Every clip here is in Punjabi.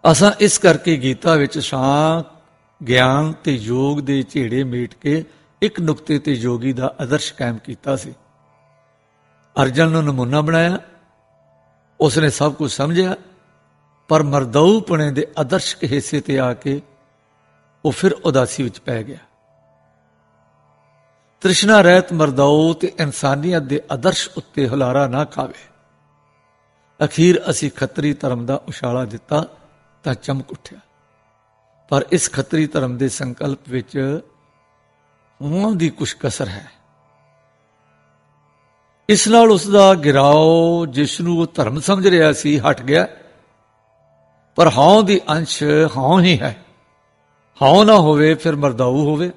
असां इस करके गीता विच शांत ज्ञान ते योग दे झेड़े मेट के एक नुकते ते योगी दा आदर्श कायम कीता सी। अर्जन नूं नमूना बनाया, उसने सब कुछ समझिया, पर मरदऊपणे दे आदर्श के हिस्से ते आके वो फिर उदासी विच पै गया। तृष्णा रहत मरदऊ ते इंसानियत दे आदर्श उत्ते हुलारा ना खावे। अखीर असी खतरी धर्म दा उछाला दिता तां चमक उठिया, पर इस खतरी धर्म दे संकल्प विच हों दी कुछ कसर है। इस नाल उसदा गिराओ जिसनूं वो धर्म समझ रहा सी हट गया, पर हौं दी अंश हौं ही है। हौं ना होवे फिर मरदऊ होवे,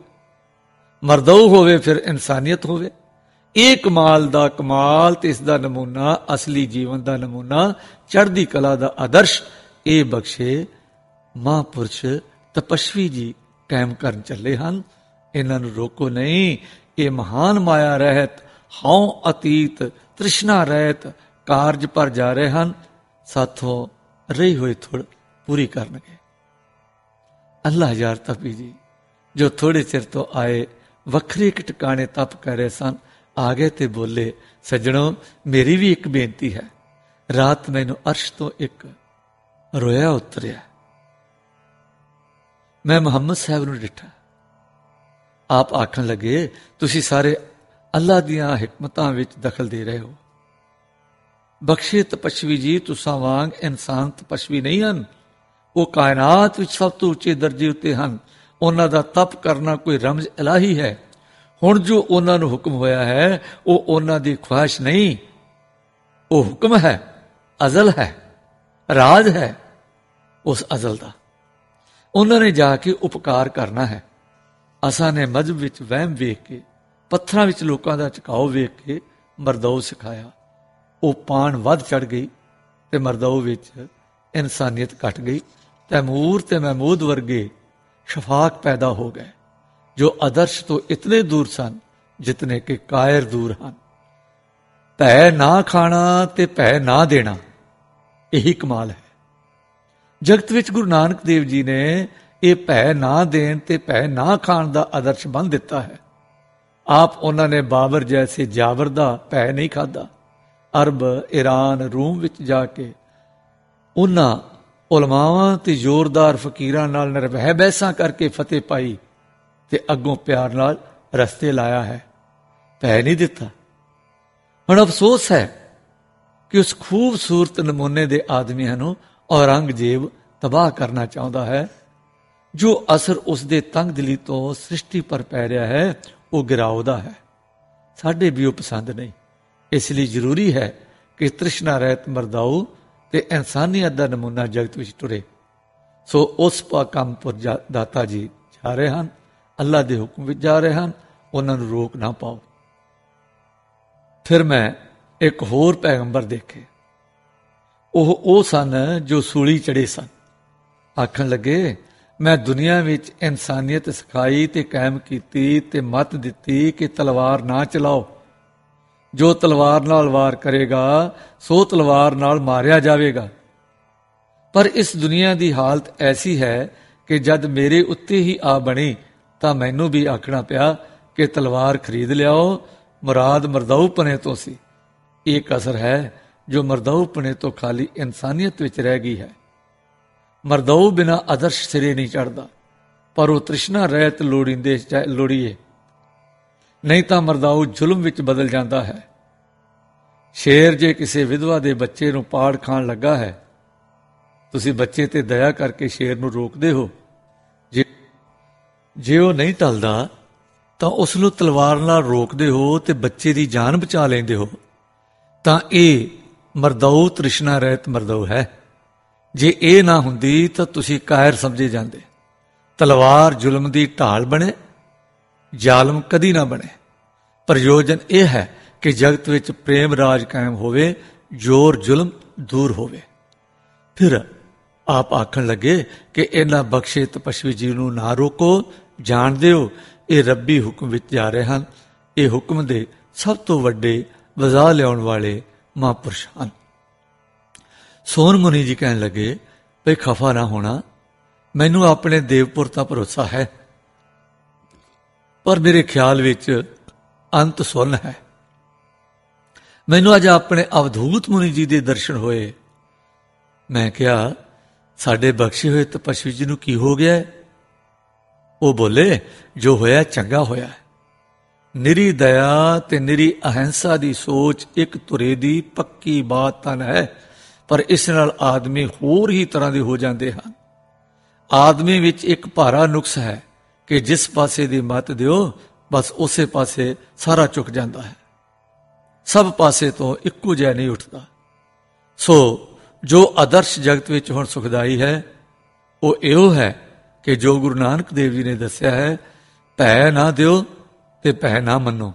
मरदऊ होवे फिर इंसानियत होवे। ਇਹ कमाल दा कमाल ते इस दा नमूना असली जीवन दा नमूना चढ़दी कला दा आदर्श ਇਹ बख्शे महापुरुष तपस्वी जी कायम करन चले हन। इन्हां नूं रोको नहीं। ये महान माया रहत हौं अतीत तृष्णा रहत कारज पर जा रहे हैं, साथों रही हुई थोड़ पूरी करनगे। अल्लाह यार तपी जी जो थोड़े चिर तो आए वखरे एक टिकाने तप कर रहे सन, आ गए ते बोले, सज्जणों मेरी भी एक बेनती है। रात मैनू अर्श तो एक रोया उतरिया, मैं मुहम्मद साहब नूं डिठा। आप आखन लगे तुसी सारे अल्लाह दियां हिकमतां विच दखल दे रहे हो। बख्शे तपस्वी जी तुसां वांग इंसान तपस्वी नहीं हन, वो कायनात विच सब तो उच्चे दर्जे उत्ते हन। उन्हां दा तप करना कोई रमज इलाही है। हुण जो उन्हां नूं हुक्म होया है वो उन्हां दी ख्वाहिश नहीं, वो हुक्म है, अजल है, राज है उस अजल दा। उन्होंने जाके उपकार करना है। असां ने मजहब विच वहम वेख के, पत्थरां विच लोकां दा झुकाओ वेख के मरदऊ सिखाया। वो पान वध चढ़ गई ते मरदऊ विच इंसानियत घट गई। तैमूर ते महमूद वर्गे शफाक पैदा हो गए जो आदर्श तो इतने दूर सन जितने के कायर दूर हन। भै ना खाना ते भै ना देना, यही कमाल है। जगत विच गुरु नानक देव जी ने यह भै ना देन ते भै ना खाण दा आदर्श बन दिता है। आप उन्होंने बाबर जैसे जावर दा भै नहीं खादा। अरब ईरान रूम विच जाके उन्हां उलमावां ते जोरदार फकीरां नाल निर्भय बहसां करके फतेह पाई ते अगों प्यार नाल रस्ते लाया है, भै नहीं दिता। हुण अफसोस है कि उस खूबसूरत नमूने दे आदमियां नूं औरंगजेब तबाह करना चाहता है। जो असर उसके तंग दिली तो सृष्टि पर पै रहा है वो गिरावदा है। साडे भी वो पसंद नहीं। इसलिए जरूरी है कि तृष्णा रहत मरदाऊ ते इंसानियत दा नमूना जगत विच टुरे। सो उस पाकमपुर दाता जी जा रहे हैं, अल्लाह के हुक्म विच जा रहे हैं, उन्होंने रोक ना पाओ। फिर मैं एक होर पैगंबर देखे। वो सन जो सूली चढ़े सन। आखन लगे मैं दुनिया विच इंसानियत सिखाई ते कायम कीती ते मत दिती कि तलवार ना चलाओ। जो तलवार नाल वार करेगा सो तलवार नाल मारिया जाएगा। पर इस दुनिया की हालत ऐसी है कि जद मेरे उत्ते ही आ बनी तां मैनू भी आखना पिया कि तलवार खरीद लियाओ। मुराद मरदऊपने तो सी। एक असर है जो मरदऊपने तो खाली इंसानियत विच रह गई है। मरदऊ बिना आदर्श सिरे नहीं चढ़ता, पर वो तृष्णा रहत लोड़ींदे लोड़ीए, नहीं तो मरदाऊ जुल्म विच बदल जाता है। शेर जे किसी विधवा दे बच्चे नूं पाड़ खाण लगा है, तुसी बच्चे ते दया करके शेर नूं रोकदे हो। जे वो नहीं टलदा तां उस नूं तलवार नाल रोकदे हो ते बच्चे दी जान बचा लेंदे हो। तां इह मरदऊ तृष्णा रहत मरदऊ है। जे ਇਹ ना हुंदी तां तुसी कायर समझे जांदे। तलवार जुल्म दी ढाल बने, जालम कदी ना बने। प्रयोजन यह है कि जगत विच प्रेम राज कायम होवे, जोर जुल्म दूर होवे। फिर आप आखन लगे कि इन्हां बख्शे तपस्वी जी नूं ना रोको, जान दिओ ये रब्बी हुक्म विच जा रहे हैं। ये हुक्म दे सब तो वड्डे वजा लियाउण वाले महापुरुष हन। सोन मुनि जी कहन लगे ਭਈ ਖਫਾ ਨਾ ਹੋਣਾ, ਮੈਨੂੰ ਆਪਣੇ ਦੇਵਪੁਰ ਦਾ ਭਰੋਸਾ ਹੈ, ਪਰ ਮੇਰੇ ਖਿਆਲ ਵਿੱਚ ਅੰਤ ਸੁੰਨ ਹੈ। ਮੈਨੂੰ ਅੱਜ ਆਪਣੇ ਅਵਧੂਤ ਮੁਨੀ ਜੀ ਦੇ ਦਰਸ਼ਨ ਹੋਏ। ਮੈਂ ਕਿਹਾ, ਸਾਡੇ ਬਖਸ਼ੇ ਹੋਏ ਤਪਸਵੀ ਜੀ ਨੂੰ ਕੀ ਹੋ ਗਿਆ ਹੈ? ਉਹ ਬੋਲੇ, ਜੋ ਹੋਇਆ ਚੰਗਾ ਹੋਇਆ। ਨਿਰੀ ਦਇਆ ਤੇ ਨਿਰੀ ਅਹਿੰਸਾ ਦੀ ਸੋਚ ਇੱਕ ਧੁਰੇ ਦੀ ਪੱਕੀ ਬਾਤ ਤਾਂ ਹੈ, ਪਰ ਇਸ ਨਾਲ ਆਦਮੀ ਹੋਰ ਹੀ ਤਰ੍ਹਾਂ ਦੇ ਹੋ ਜਾਂਦੇ ਹਨ। ਆਦਮੀ ਵਿੱਚ ਇੱਕ ਭਾਰਾ ਨੁਕਸ ਹੈ ਕਿ ਜਿਸ ਪਾਸੇ ਦੀ ਮੱਤ ਦਿਓ, ਬਸ ਉਸੇ ਪਾਸੇ ਸਾਰਾ ਝੁਕ ਜਾਂਦਾ ਹੈ, ਸਭ ਪਾਸੇ ਤੋਂ ਇੱਕੋ ਜਿਹਾ ਨਹੀਂ ਉੱਠਦਾ। ਸੋ ਜੋ ਆਦਰਸ਼ ਜਗਤ ਵਿੱਚ ਹੁਣ ਸੁਖਦਾਈ ਹੈ, ਉਹ ਇਹੋ ਹੈ ਕਿ ਜੋ ਗੁਰੂ ਨਾਨਕ ਦੇਵ ਜੀ ਨੇ ਦੱਸਿਆ ਹੈ, ਭੈ ਨਾ ਦਿਓ ਤੇ ਭੈ ਨਾ ਮੰਨੋ।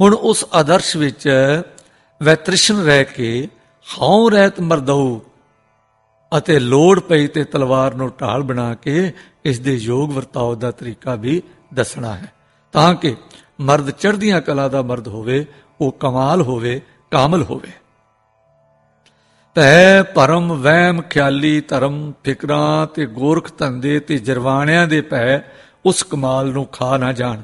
ਹੁਣ ਉਸ ਆਦਰਸ਼ ਵਿੱਚ ਵੈਤ੍ਰਿਸ਼ਨ ਰਹਿ ਕੇ ਹਉ ਰਹਿਤ ਮਰਦਊ ਅਤੇ ਲੋੜ ਪਈ ਤੇ ਤਲਵਾਰ ਨੂੰ ਢਾਲ ਬਣਾ ਕੇ ਇਸ ਦੇ ਯੋਗ ਵਰਤਾਓ ਦਾ ਤਰੀਕਾ ਵੀ ਦੱਸਣਾ ਹੈ, ਤਾਂ ਕਿ ਮਰਦ ਚੜ੍ਹਦੀਆਂ ਕਲਾ ਦਾ ਮਰਦ ਹੋਵੇ, ਉਹ ਕਮਾਲ ਹੋਵੇ, ਕਾਮਲ ਹੋਵੇ। ਭੈ ਭਰਮ ਵਹਿਮ ਖਿਆਲੀ ਧਰਮ ਫਿਕਰਾਂ ਤੇ ਗੋਰਖ ਧੰਦੇ ਤੇ ਜਰਵਾਣਿਆਂ ਦੇ ਭੈ ਉਸ ਕਮਾਲ ਨੂੰ ਖਾ ਨਾ ਜਾਣ।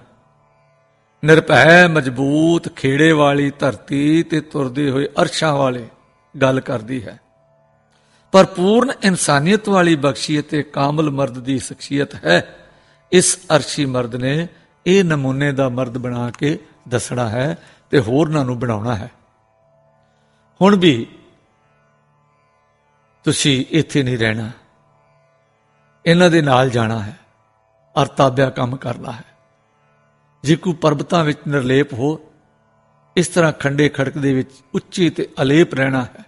ਨਿਰਭੈ ਮਜ਼ਬੂਤ ਖੇੜੇ ਵਾਲੀ ਧਰਤੀ ਤੇ ਤੁਰਦੇ ਹੋਏ ਅਰਸ਼ਾਂ ਵਾਲੇ ਗੱਲ ਕਰਦੀ ਹੈ, ਪਰ ਪੂਰਨ ਇਨਸਾਨੀਅਤ ਵਾਲੀ ਬਖਸ਼ੀਅਤ ਤੇ ਕਾਮਲ ਮਰਦ ਦੀ ਸ਼ਖਸੀਅਤ ਹੈ। ਇਸ ਅਰਸ਼ੀ ਮਰਦ ਨੇ ਇਹ ਨਮੂਨੇ ਦਾ ਮਰਦ ਬਣਾ ਕੇ ਦੱਸਣਾ ਹੈ ਤੇ ਹੋਰਨਾਂ ਨੂੰ ਬਣਾਉਣਾ ਹੈ। ਹੁਣ ਵੀ ਤੁਸੀਂ ਇੱਥੇ ਨਹੀਂ ਰਹਿਣਾ, ਇਹਨਾਂ ਦੇ ਨਾਲ ਜਾਣਾ ਹੈ ਔਰ ਤਾਬਿਆ ਕੰਮ ਕਰਨਾ ਹੈ। ਜੇ ਕੋਈ ਪਰਬਤਾਂ ਵਿੱਚ ਨਿਰਲੇਪ ਹੋ, ਇਸ ਤਰ੍ਹਾਂ ਖੰਡੇ ਖੜਕ ਦੇ ਵਿੱਚ ਉੱਚੀ ਤੇ ਅਲੇਪ ਰਹਿਣਾ ਹੈ।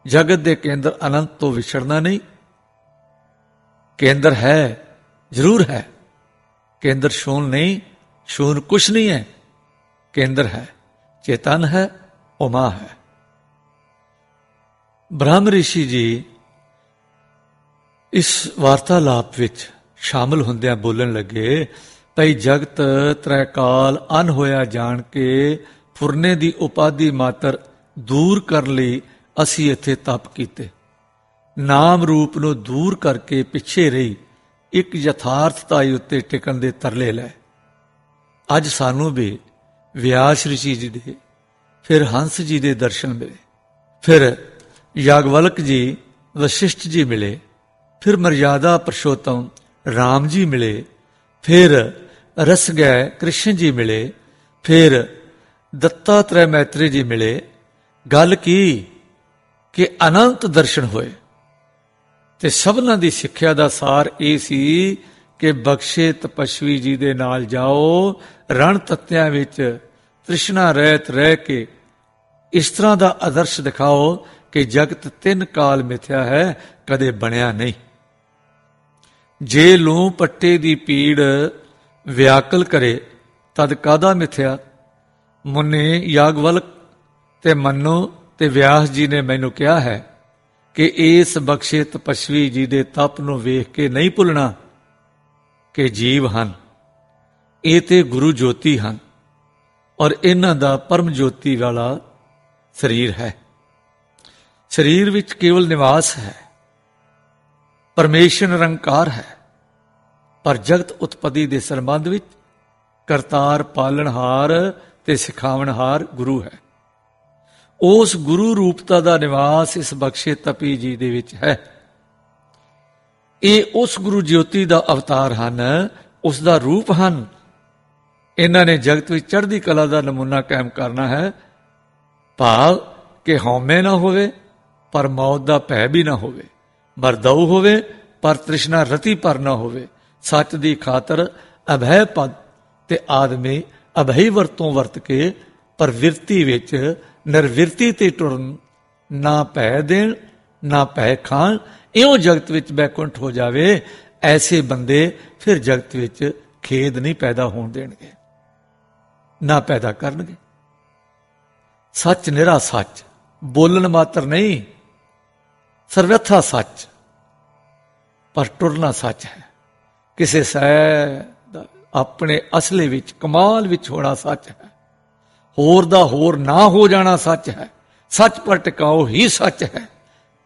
ਜਗਤ ਦੇ ਕੇਂਦਰ ਅਨੰਤ ਤੋਂ ਵਿਛੜਨਾ ਨਹੀਂ। ਕੇਂਦਰ ਹੈ, ਜ਼ਰੂਰ ਹੈ, ਕੇਂਦਰ ਸ਼ੂਨ ਨਹੀਂ, ਸ਼ੂਨ ਕੁਛ ਨਹੀਂ ਹੈ, ਕੇਂਦਰ ਹੈ, ਚੇਤਨ ਹੈ, ਉਮਾ ਹੈ। ਬ੍ਰਹਮ ਰਿਸ਼ੀ ਜੀ ਇਸ ਵਾਰਤਾਲਾਪ ਵਿੱਚ ਸ਼ਾਮਲ ਹੁੰਦਿਆਂ ਬੋਲਣ ਲੱਗੇ, ਭਈ ਜਗਤ ਤ੍ਰੈਕਾਲ ਅਨ ਹੋਇਆ ਜਾਣ ਕੇ ਫੁਰਨੇ ਦੀ ਉਪਾਧੀ ਮਾਤਰ ਦੂਰ ਕਰਨ ਲਈ ਅਸੀਂ ਇੱਥੇ ਤਪ ਕੀਤੇ। ਨਾਮ ਰੂਪ ਨੂੰ ਦੂਰ ਕਰਕੇ ਪਿੱਛੇ ਰਹੀ ਇੱਕ ਯਥਾਰਥਤਾਈ ਉੱਤੇ ਟਿਕਣ ਦੇ ਤਰਲੇ ਲੈ। ਅੱਜ ਸਾਨੂੰ ਵੀ ਵਿਆਸ ਰਿਸ਼ੀ ਜੀ ਦੇ, ਫਿਰ ਹੰਸ ਜੀ ਦੇ ਦਰਸ਼ਨ ਮਿਲੇ, ਫਿਰ ਯਾਗਵਲਕ ਜੀ, ਵਸ਼ਿਸ਼ਟ ਜੀ ਮਿਲੇ, ਫਿਰ ਮਰਿਆਦਾ ਪੁਰਸ਼ੋਤਮ ਰਾਮ ਜੀ ਮਿਲੇ, ਫਿਰ ਰਸਗੈ ਕ੍ਰਿਸ਼ਨ ਜੀ ਮਿਲੇ, ਫਿਰ ਦੱਤਾਤਰੈ ਮੈਤਰੀ ਜੀ ਮਿਲੇ। ਗੱਲ ਕੀ ਕਿ ਅਨੰਤ ਦਰਸ਼ਨ ਹੋਏ ਤੇ ਸਭਨਾਂ ਦੀ ਸਿੱਖਿਆ ਦਾ ਸਾਰ ਇਹ ਸੀ ਕਿ ਬਖਸ਼ੇ ਤਪਸਵੀ ਜੀ ਦੇ ਨਾਲ ਜਾਓ, ਰਣ ਤੱਤਿਆਂ ਵਿੱਚ ਤ੍ਰਿਸ਼ਨਾ ਰਹਿਤ ਰਹਿ ਕੇ ਇਸ ਤਰ੍ਹਾਂ ਦਾ ਆਦਰਸ਼ ਦਿਖਾਓ ਕਿ ਜਗਤ 3 ਕਾਲ ਮਿਥਿਆ ਹੈ, ਕਦੇ ਬਣਿਆ ਨਹੀਂ। ਜੇ ਲੂੰ ਪੱਟੇ ਦੀ ਪੀੜ ਵਿਆਕਲ ਕਰੇ ਤਦ ਕਾਦਾ ਮਿਥਿਆ। ਮੁੰਨੇ ਯਾਗਵਲਕ ਤੇ ਮੰਨੋ ਤੇ ਵਿਆਸ ਜੀ ਨੇ ਮੈਨੂੰ ਕਿਹਾ ਹੈ ਕਿ ਇਸ ਬਖਸ਼ੇ ਤਪਸਵੀ ਜੀ ਦੇ ਤਪ ਨੂੰ ਵੇਖ ਕੇ ਨਹੀਂ ਭੁੱਲਣਾ ਕਿ ਜੀਵ ਹਨ, ਇਹ ਤੇ ਗੁਰੂ ਜੋਤੀ ਹਨ ਔਰ ਇਹਨਾਂ ਦਾ ਪਰਮ ਜੋਤੀ ਵਾਲਾ ਸਰੀਰ ਹੈ। ਸਰੀਰ ਵਿੱਚ ਕੇਵਲ ਨਿਵਾਸ ਹੈ, ਪਰਮੇਸ਼ਰ ਨਿਰੰਕਾਰ ਹੈ, ਪਰ ਜਗਤ ਉਤਪਤੀ ਦੇ ਸੰਬੰਧ ਵਿੱਚ ਕਰਤਾਰ ਪਾਲਣਹਾਰ ਤੇ ਸਿਖਾਵਣਹਾਰ ਗੁਰੂ ਹੈ। ਉਸ ਗੁਰੂ ਰੂਪਤਾ ਦਾ ਨਿਵਾਸ ਇਸ ਬਖਸ਼ੇ ਤਪੀ ਜੀ ਦੇ ਵਿੱਚ ਹੈ। ਇਹ ਉਸ ਗੁਰੂ ਜੋਤੀ ਦਾ ਅਵਤਾਰ ਹਨ, ਉਸ ਦਾ ਰੂਪ ਹਨ। ਇਹਨਾਂ ਨੇ ਜਗਤ ਵਿੱਚ ਚੜ੍ਹਦੀ ਕਲਾ ਦਾ ਨਮੂਨਾ ਕਾਇਮ ਕਰਨਾ ਹੈ, ਭਾਵ ਕਿ ਹਉਮੈ ਨਾ ਹੋਵੇ ਪਰ ਮੌਤ ਦਾ ਭੈ ਵੀ ਨਾ ਹੋਵੇ, ਮਰਦਊ ਹੋਵੇ ਪਰ ਤ੍ਰਿਸ਼ਨਾ ਰਤੀ ਪਰ ਨਾ ਹੋਵੇ। ਸੱਚ ਦੀ ਖਾਤਰ ਅਭੈ ਪਦ ਤੇ ਆਦਮੀ ਅਭੈ ਵਰਤੋਂ ਵਰਤ ਕੇ ਪ੍ਰਵਿਰਤੀ ਵਿੱਚ ਨਿਰਵਿਰਤੀ ਤੇ ਟੁਰਨ, ਨਾ ਭੈ ਦੇਣ ਨਾ ਭੈ ਖਾਣ, ਇਉਂ ਜਗਤ ਵਿੱਚ ਬੈਕੁੰਠ ਹੋ ਜਾਵੇ। ਐਸੇ ਬੰਦੇ ਫਿਰ ਜਗਤ ਵਿੱਚ ਖੇਦ ਨਹੀਂ ਪੈਦਾ ਹੋਣ ਦੇਣਗੇ, ਨਾ ਪੈਦਾ ਕਰਨਗੇ। ਸੱਚ ਨਿਰਾ ਸੱਚ, ਬੋਲਣ ਮਾਤਰ ਨਹੀਂ, ਸਰਵਥਾ ਸੱਚ, ਪਰ ਟੁਰਨਾ ਸੱਚ ਹੈ। ਕਿਸੇ ਸੈ ਦਾ ਆਪਣੇ ਅਸਲੇ ਵਿੱਚ, ਕਮਾਲ ਵਿੱਚ ਹੋਣਾ ਸੱਚ ਹੈ। ਹੋਰ ਦਾ ਹੋਰ ਨਾ ਹੋ ਜਾਣਾ ਸੱਚ ਹੈ। ਸੱਚ ਪਰ ਟਿਕਾਓ ਹੀ ਸੱਚ ਹੈ।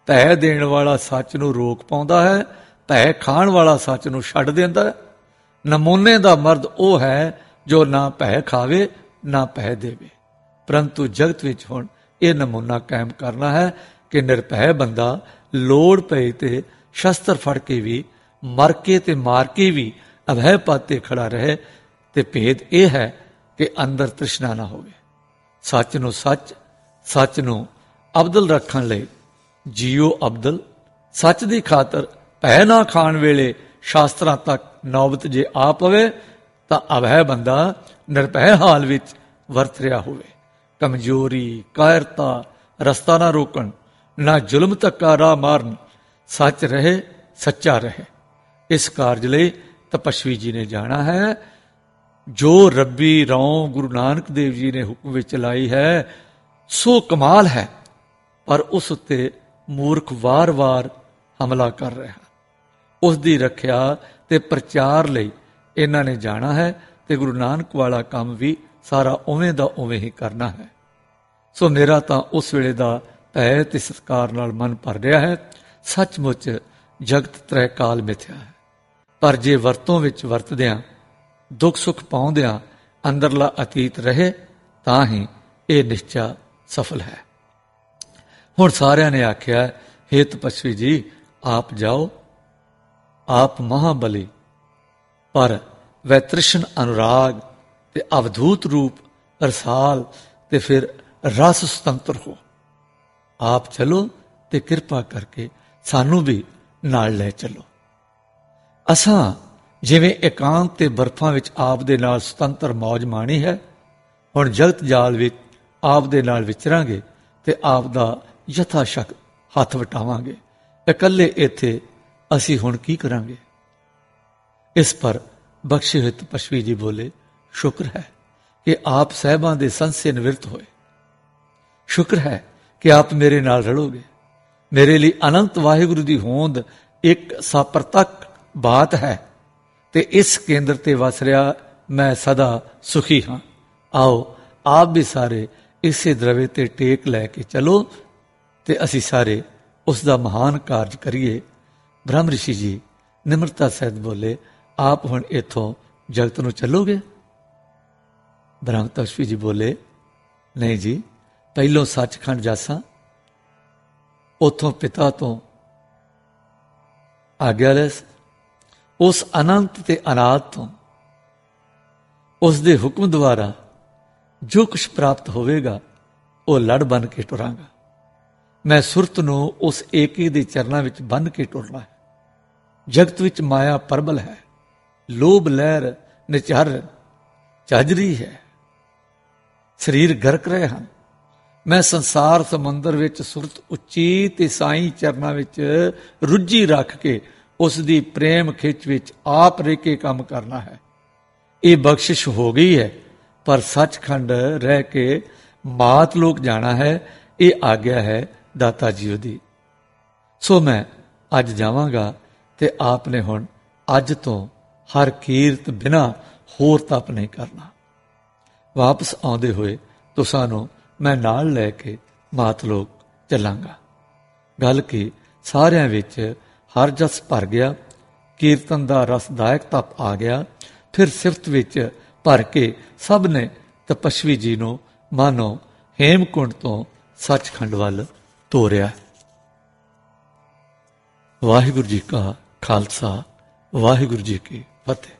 ਭੈ ਦੇਣ ਵਾਲਾ ਸੱਚ ਨੂੰ ਰੋਕ ਪਾਉਂਦਾ ਹੈ, ਭੈ ਖਾਣ ਵਾਲਾ ਸੱਚ ਨੂੰ ਛੱਡ ਦਿੰਦਾ ਹੈ। ਨਮੂਨੇ ਦਾ ਮਰਦ ਉਹ ਹੈ ਜੋ ਨਾ ਭੈ ਖਾਵੇ ਨਾ ਭੈ ਦੇਵੇ। ਪਰੰਤੂ ਜਗਤ ਵਿੱਚ ਹੁਣ ਇਹ ਨਮੂਨਾ ਕਾਇਮ ਕਰਨਾ ਹੈ ਕਿ ਨਿਰਭੈ ਬੰਦਾ ਲੋੜ ਪਏ ਤੇ ਸ਼ਸਤਰ ਫੜ ਕੇ ਵੀ, ਮਰ ਕੇ ਤੇ ਮਾਰ ਕੇ ਵੀ ਅਭੈ ਪਦ ਤੇ ਖੜਾ ਰਹੇ। ਤੇ ਭੇਦ ਇਹ ਹੈ ਕਿ ਅੰਦਰ ਤ੍ਰਿਸ਼ਨਾ ਨਾ ਹੋਵੇ। ਸੱਚ ਨੂੰ ਸੱਚ, ਸੱਚ ਨੂੰ ਅਬਦਲ ਰੱਖਣ ਲਈ ਜੀਓ ਅਬਦਲ। ਸੱਚ ਦੀ ਖਾਤਰ ਭੈ ਨਾ ਖਾਣ ਵੇਲੇ ਸ਼ਾਸਤਰਾਂ ਤੱਕ ਨੌਬਤ ਜੇ ਆ ਪਵੇ ਤਾਂ ਅਭੈ ਬੰਦਾ ਨਿਰਭੈ ਹਾਲ ਵਿੱਚ ਵਰਤ ਰਿਹਾ ਹੋਵੇ। ਕਮਜ਼ੋਰੀ, ਕਾਇਰਤਾ ਰਸਤਾ ਨਾ ਰੋਕਣ, ਨਾ ਜ਼ੁਲਮ ਧੱਕਾ ਰਾਹ ਮਾਰਨ, ਸੱਚ ਰਹੇ, ਸੱਚਾ ਰਹੇ। ਇਸ ਕਾਰਜ ਲਈ ਤਪਸਵੀ ਜੀ ਨੇ ਜਾਣਾ ਹੈ। ਜੋ ਰੱਬੀ ਰੌਂ ਗੁਰੂ ਨਾਨਕ ਦੇਵ ਜੀ ਨੇ ਹੁਕਮ ਵਿੱਚ ਲਾਈ ਹੈ ਸੋ ਕਮਾਲ ਹੈ, ਪਰ ਉਸ ਉੱਤੇ ਮੂਰਖ ਵਾਰ-ਵਾਰ ਹਮਲਾ ਕਰ ਰਿਹਾ। ਉਸ ਦੀ ਰੱਖਿਆ ਤੇ ਪ੍ਰਚਾਰ ਲਈ ਇਹਨਾਂ ਨੇ ਜਾਣਾ ਹੈ ਤੇ ਗੁਰੂ ਨਾਨਕ ਵਾਲਾ ਕੰਮ ਵੀ ਸਾਰਾ ਉਵੇਂ ਦਾ ਉਵੇਂ ਹੀ ਕਰਨਾ ਹੈ। ਸੋ ਮੇਰਾ ਤਾਂ ਉਸ ਵੇਲੇ ਦਾ ਭੈ ਤੇ ਸਤਿਕਾਰ ਨਾਲ ਮਨ ਭਰ ਰਿਹਾ ਹੈ। ਸੱਚਮੁੱਚ ਜਗਤ ਤ੍ਰੈ ਕਾਲ ਮਿਥਿਆ ਹੈ, ਪਰ ਜੇ ਵਰਤੋਂ ਵਿੱਚ ਵਰਤਦਿਆਂ, ਦੁੱਖ ਸੁੱਖ ਪਾਉਂਦਿਆਂ ਅੰਦਰਲਾ ਅਤੀਤ ਰਹੇ ਤਾਂ ਹੀ ਇਹ ਨਿਸ਼ਚਾ ਸਫਲ ਹੈ। ਹੁਣ ਸਾਰਿਆਂ ਨੇ ਆਖਿਆ, ਹੇ ਤਪਸਵੀ ਜੀ ਆਪ ਜਾਓ, ਆਪ ਮਹਾਬਲੀ, ਪਰ ਵੈ ਤ੍ਰਿਸ਼ਨ ਅਨੁਰਾਗ ਤੇ ਅਵਧੂਤ ਰੂਪ ਰਸਾਲ ਤੇ ਫਿਰ ਰਸ ਸੁਤੰਤਰ ਹੋ। ਆਪ ਚਲੋ ਤੇ ਕਿਰਪਾ ਕਰਕੇ ਸਾਨੂੰ ਵੀ ਨਾਲ ਲੈ ਚੱਲੋ। ਅਸਾਂ ਜਿਵੇਂ ਇਕਾਂਤ ਤੇ ਬਰਫਾਂ ਵਿੱਚ ਆਪ ਦੇ ਨਾਲ ਸੁਤੰਤਰ ਮੌਜ ਮਾਣੀ ਹੈ, ਹੁਣ ਜਗਤ ਜਾਲ ਵਿੱਚ ਆਪ ਦੇ ਨਾਲ ਵਿਚਰਾਂਗੇ ਤੇ ਆਪ ਦਾ ਯਥਾ ਸ਼ਕ ਹੱਥ ਵਟਾਵਾਂਗੇ। ਇਕੱਲੇ ਇੱਥੇ ਅਸੀਂ ਹੁਣ ਕੀ ਕਰਾਂਗੇ? ਇਸ ਪਰ ਬਖਸ਼ੇ ਹੋਏ ਤਪਸਵੀ ਜੀ ਬੋਲੇ, ਸ਼ੁਕਰ ਹੈ ਕਿ ਆਪ ਸਾਹਿਬਾਂ ਦੇ ਸੰਸੇ ਨਿਵਰਤ ਹੋਏ। ਸ਼ੁਕਰ ਹੈ ਕਿ ਆਪ ਮੇਰੇ ਨਾਲ ਰਲੋਗੇ। ਮੇਰੇ ਲਈ ਅਨੰਤ ਵਾਹਿਗੁਰੂ ਦੀ ਹੋਂਦ ਇੱਕ ਸਾਪਰਤਕ ਬਾਤ ਹੈ ਤੇ ਇਸ ਕੇਂਦਰ ਤੇ ਵਸ ਰਿਹਾ ਮੈਂ ਸਦਾ ਸੁਖੀ ਹਾਂ। ਆਓ ਆਪ ਵੀ ਸਾਰੇ ਇਸੇ ਦਰਵੇ ਤੇ ਟੇਕ ਲੈ ਕੇ ਚਲੋ ਤੇ ਅਸੀਂ ਸਾਰੇ ਉਸ ਦਾ ਮਹਾਨ ਕਾਰਜ ਕਰੀਏ। ਬ੍ਰਹਮ ਰਿਸ਼ੀ ਜੀ ਨਿਮਰਤਾ ਸਹਿਤ ਬੋਲੇ, ਆਪ ਹੁਣ ਇੱਥੋਂ ਜਗਤ ਨੂੰ ਚੱਲੋਗੇ? ਬ੍ਰਹਮ ਤਪਸਵੀ ਜੀ ਬੋਲੇ, ਨਹੀਂ ਜੀ, ਪਹਿਲੋਂ ਸੱਚਖੰਡ ਜਾਸਾਂ, ਉਥੋਂ ਪਿਤਾ ਤੋਂ ਆਗਿਆ ਲੈ, ਉਸ ਅਨੰਤ ਤੇ ਅਨਾਦ ਤੋਂ ਉਸ ਦੇ ਹੁਕਮ ਦੁਆਰਾ ਜੋ ਕੁਛ ਪ੍ਰਾਪਤ ਹੋਵੇਗਾ ਉਹ ਲੜ ਬਣ ਕੇ ਟੁਰਾਂਗਾ। ਮੈਂ ਸੁਰਤ ਨੂੰ ਉਸ ਏਕੀ ਦੇ ਚਰਨਾਂ ਵਿੱਚ ਬੰਨ ਕੇ ਟੁਰਨਾ ਹੈ। ਜਗਤ ਵਿੱਚ ਮਾਇਆ ਪ੍ਰਬਲ ਹੈ, ਲੋਭ ਲਹਿਰ ਨਿਚਰ ਝਾਜਰੀ ਹੈ, ਸਰੀਰ ਗਰਕ ਰਹੇ ਹਨ। ਮੈਂ ਸੰਸਾਰ ਸਮੁੰਦਰ ਵਿੱਚ ਸੁਰਤ ਉੱਚੀ ਤੇ ਸਾਈਂ ਚਰਨਾਂ ਵਿੱਚ ਰੁੱਝੀ ਰੱਖ ਕੇ ਉਸ ਦੀ ਪ੍ਰੇਮ ਖਿੱਚ ਵਿੱਚ ਆਪ ਰਹਿ ਕੇ ਕੰਮ ਕਰਨਾ ਹੈ। ਇਹ ਬਖਸ਼ਿਸ਼ ਹੋ ਗਈ ਹੈ, ਪਰ ਸੱਚਖੰਡ ਰਹਿ ਕੇ ਮਾਤ ਲੋਕ ਜਾਣਾ ਹੈ। ਇਹ ਆਗਿਆ ਹੈ ਦਾਤਾ ਜੀ ਦੀ। ਸੋ ਮੈਂ ਅੱਜ ਜਾਵਾਂਗਾ ਤੇ ਆਪ ਨੇ ਹੁਣ ਅੱਜ ਤੋਂ ਹਰ ਕੀਰਤ ਬਿਨਾਂ ਹੋਰ ਤਪ ਨਹੀਂ ਕਰਨਾ। ਵਾਪਸ ਆਉਂਦੇ ਹੋਏ ਤੁਸਾਂ ਨੂੰ ਮੈਂ ਨਾਲ ਲੈ ਕੇ ਮਾਤ ਲੋਕ ਚੱਲਾਂਗਾ। ਗੱਲ ਕੀ ਸਾਰਿਆਂ ਵਿੱਚ ਹਰ ਜਸ ਭਰ ਗਿਆ, ਕੀਰਤਨ ਦਾ ਰਸਦਾਇਕ ਤਪ ਆ ਗਿਆ। ਫਿਰ ਸਿਫਤ ਵਿੱਚ ਭਰ ਕੇ ਸਭ ਨੇ ਤਪਸਵੀ ਜੀ ਨੂੰ ਮਾਨੋ ਹੇਮਕੁੰਡ ਤੋਂ ਸੱਚਖੰਡ ਵੱਲ ਤੋਰਿਆ। ਵਾਹਿਗੁਰੂ ਜੀ ਕਾ ਖਾਲਸਾ, ਵਾਹਿਗੁਰੂ ਜੀ ਕੀ ਫਤਿਹ।